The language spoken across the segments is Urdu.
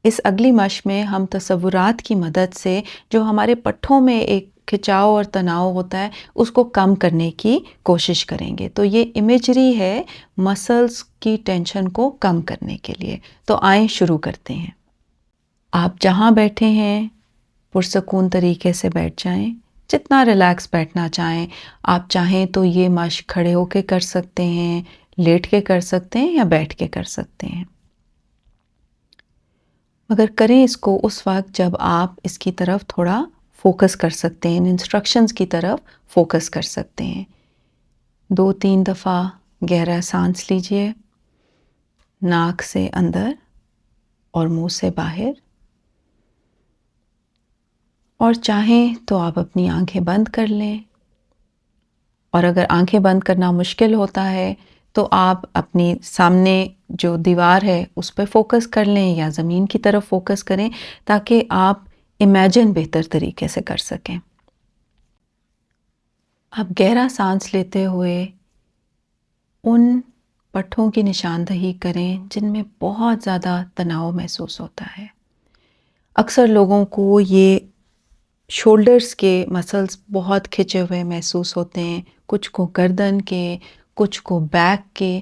اس اگلی مشق میں ہم تصورات کی مدد سے جو ہمارے پٹھوں میں ایک کھچاؤ اور تناؤ ہوتا ہے اس کو کم کرنے کی کوشش کریں گے. تو یہ امیجری ہے مسلز کی ٹینشن کو کم کرنے کے لیے. تو آئیں شروع کرتے ہیں. آپ جہاں بیٹھے ہیں پرسکون طریقے سے بیٹھ جائیں، جتنا ریلیکس بیٹھنا چاہیں. آپ چاہیں تو یہ مشق کھڑے ہو کے کر سکتے ہیں، لیٹ کے کر سکتے ہیں یا بیٹھ کے کر سکتے ہیں. مگر کریں اس کو اس وقت جب آپ اس کی طرف تھوڑا فوکس کر سکتے ہیں، انسٹرکشنز کی طرف فوکس کر سکتے ہیں. 2-3 دفعہ گہرا سانس لیجئے، ناک سے اندر اور منہ سے باہر. اور چاہیں تو آپ اپنی آنکھیں بند کر لیں، اور اگر آنکھیں بند کرنا مشکل ہوتا ہے تو آپ اپنی سامنے جو دیوار ہے اس پہ فوکس کر لیں یا زمین کی طرف فوکس کریں تاکہ آپ امیجن بہتر طریقے سے کر سکیں. آپ گہرا سانس لیتے ہوئے ان پٹھوں کی نشاندہی کریں جن میں بہت زیادہ تناؤ محسوس ہوتا ہے. اکثر لوگوں کو یہ شولڈرز کے مسلز بہت کھچے ہوئے محسوس ہوتے ہیں، کچھ کو گردن کے، کچھ کو بیک کے،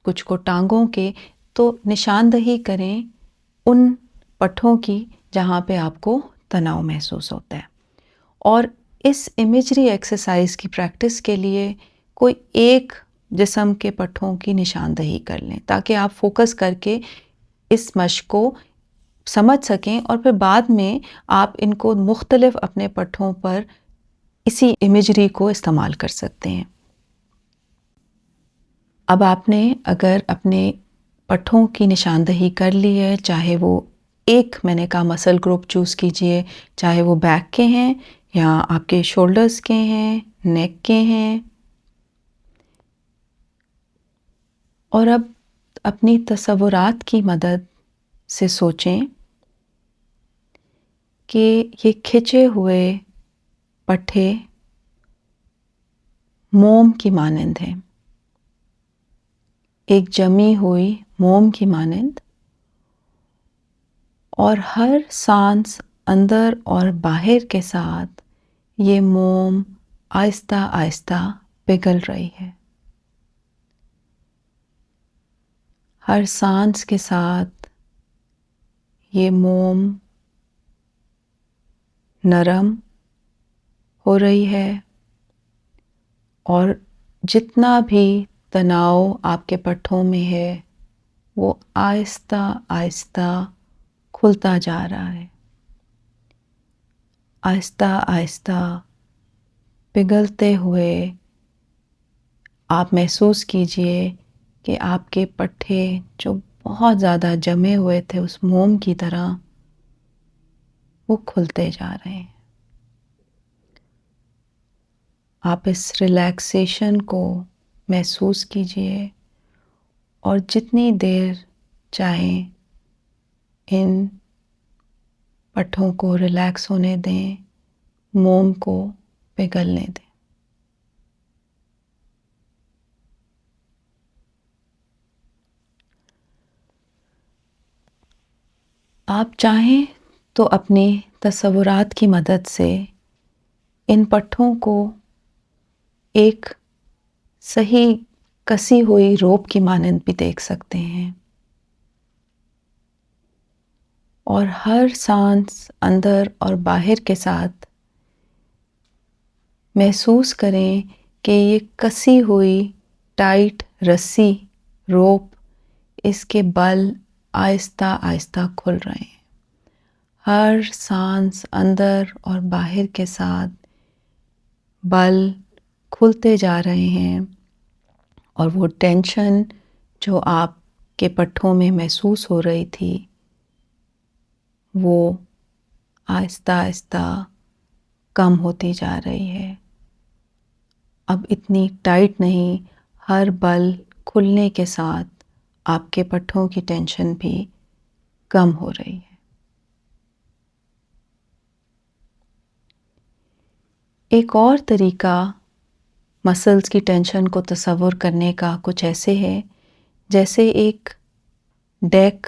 کچھ کو ٹانگوں کے. تو نشاندہی کریں ان پٹھوں کی جہاں پہ آپ کو تناؤ محسوس ہوتا ہے. اور اس امیجری ایکسرسائز کی پریکٹس کے لیے کوئی ایک جسم کے پٹھوں کی نشاندہی کر لیں تاکہ آپ فوکس کر کے اس مشق کو سمجھ سکیں اور پھر بعد میں آپ ان کو مختلف اپنے پٹھوں پر اسی امیجری کو استعمال کر سکتے ہیں. اب آپ نے اگر اپنے پٹھوں کی نشاندہی کر لی ہے، چاہے وہ ایک میں نے کہا مسل گروپ چوز کیجئے، چاہے وہ بیک کے ہیں یا آپ کے شولڈرز کے ہیں، نیک کے ہیں. اور اب اپنی تصورات کی مدد سے سوچیں کہ یہ کھچے ہوئے پٹھے موم کی مانند ہیں، ایک جمی ہوئی موم کی مانند. اور ہر سانس اندر اور باہر کے ساتھ یہ موم آہستہ آہستہ پگھل رہی ہے. ہر سانس کے ساتھ یہ موم نرم ہو رہی ہے اور جتنا بھی تناؤ آپ کے پٹھوں میں ہے وہ آہستہ آہستہ کھلتا جا رہا ہے. آہستہ آہستہ پگھلتے ہوئے آپ محسوس کیجئے کہ آپ کے پٹھے جو بہت زیادہ جمے ہوئے تھے اس موم کی طرح وہ کھلتے جا رہے ہیں. آپ اس ریلیکسیشن کو محسوس کیجئے اور جتنی دیر چاہیں ان پٹھوں کو ریلیکس ہونے دیں، موم کو پگھلنے دیں. آپ چاہیں تو اپنی تصورات کی مدد سے ان پٹھوں کو ایک صحیح کسی ہوئی روپ کی مانند بھی دیکھ سکتے ہیں. اور ہر سانس اندر اور باہر کے ساتھ محسوس کریں کہ یہ کسی ہوئی ٹائٹ رسی روپ اس کے بل آہستہ آہستہ کھل رہے ہیں. ہر سانس اندر اور باہر کے ساتھ بل کھلتے جا رہے ہیں اور وہ ٹینشن جو آپ کے پٹھوں میں محسوس ہو رہی تھی وہ آہستہ آہستہ کم ہوتی جا رہی ہے. اب اتنی ٹائٹ نہیں، ہر بل کھلنے کے ساتھ آپ کے پٹھوں کی ٹینشن بھی کم ہو رہی ہے. ایک اور طریقہ مسلز کی ٹینشن کو تصور کرنے کا کچھ ایسے ہے جیسے ایک ڈیک